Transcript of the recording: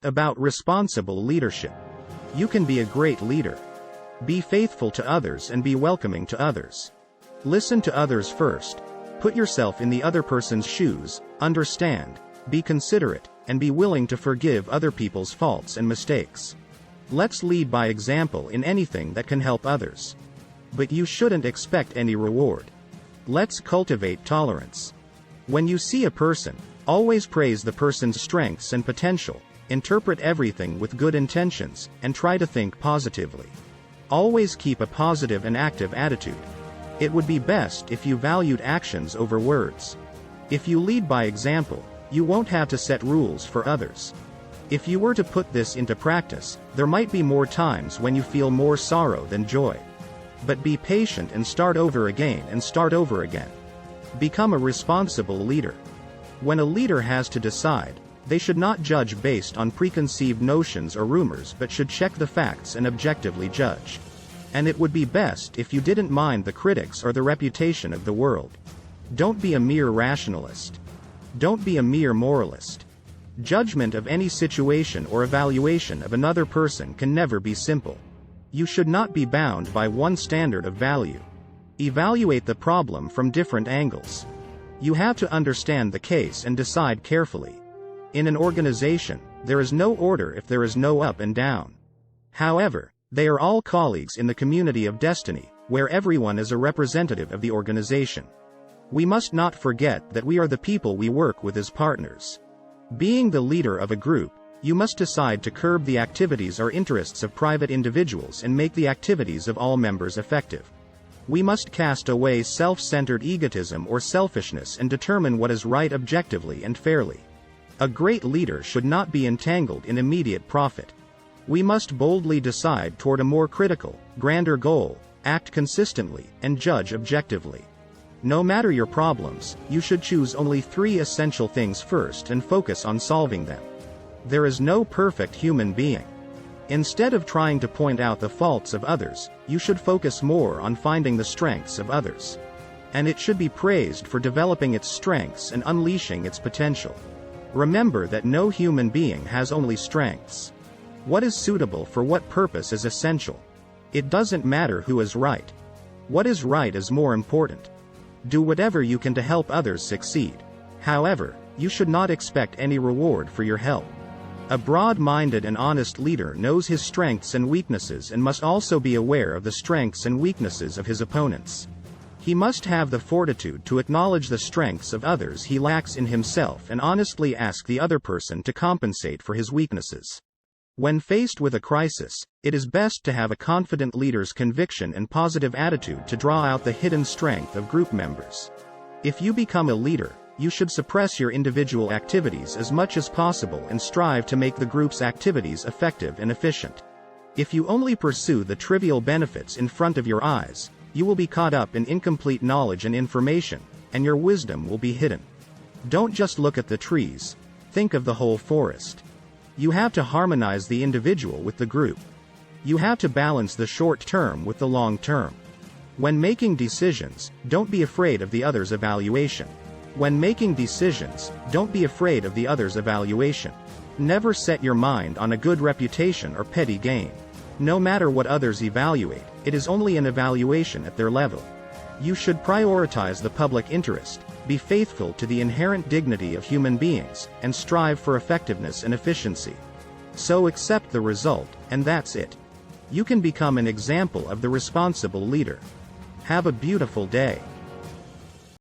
About responsible leadership. You can be a great leader. Be faithful to others and be welcoming to others. Listen to others first. Put yourself in the other person's shoes, understand, be considerate, and be willing to forgive other people's faults and mistakes. Let's lead by example in anything that can help others. But you shouldn't expect any reward. Let's cultivate tolerance. When you see a person, always praise the person's strengths and potential, interpret everything with good intentions, and try to think positively. Always keep a positive and active attitude. It would be best if you valued actions over words. If you lead by example, you won't have to set rules for others. If you were to put this into practice, there might be more times when you feel more sorrow than joy. But be patient and start over again and start over again. Become a responsible leader. When a leader has to decide, they should not judge based on preconceived notions or rumors but should check the facts and objectively judge. And it would be best if you didn't mind the critics or the reputation of the world. Don't be a mere rationalist. Don't be a mere moralist. Judgment of any situation or evaluation of another person can never be simple. You should not be bound by one standard of value. Evaluate the problem from different angles. You have to understand the case and decide carefully. In an organization, there is no order if there is no up and down. However, they are all colleagues in the community of destiny, where everyone is a representative of the organization. We must not forget that we are the people we work with as partners. Being the leader of a group, you must decide to curb the activities or interests of private individuals and make the activities of all members effective. We must cast away self-centered egotism or selfishness and determine what is right objectively and fairly. A great leader should not be entangled in immediate profit. We must boldly decide toward a more critical, grander goal, act consistently, and judge objectively. No matter your problems, you should choose only 3 essential things first and focus on solving them. There is no perfect human being. Instead of trying to point out the faults of others, you should focus more on finding the strengths of others. And it should be praised for developing its strengths and unleashing its potential. Remember that no human being has only strengths. What is suitable for what purpose is essential. It doesn't matter who is right. What is right is more important. Do whatever you can to help others succeed. However, you should not expect any reward for your help. A broad-minded and honest leader knows his strengths and weaknesses and must also be aware of the strengths and weaknesses of his opponents. He must have the fortitude to acknowledge the strengths of others he lacks in himself and honestly ask the other person to compensate for his weaknesses. When faced with a crisis, it is best to have a confident leader's conviction and positive attitude to draw out the hidden strength of group members. If you become a leader, you should suppress your individual activities as much as possible and strive to make the group's activities effective and efficient. If you only pursue the trivial benefits in front of your eyes, you will be caught up in incomplete knowledge and information, and your wisdom will be hidden. Don't just look at the trees, think of the whole forest. You have to harmonize the individual with the group. You have to balance the short term with the long term. When making decisions, don't be afraid of the other's evaluation. When making decisions, don't be afraid of the other's evaluation. Never set your mind on a good reputation or petty gain. No matter what others evaluate, it is only an evaluation at their level. You should prioritize the public interest, be faithful to the inherent dignity of human beings, and strive for effectiveness and efficiency. So accept the result, and that's it. You can become an example of the responsible leader. Have a beautiful day.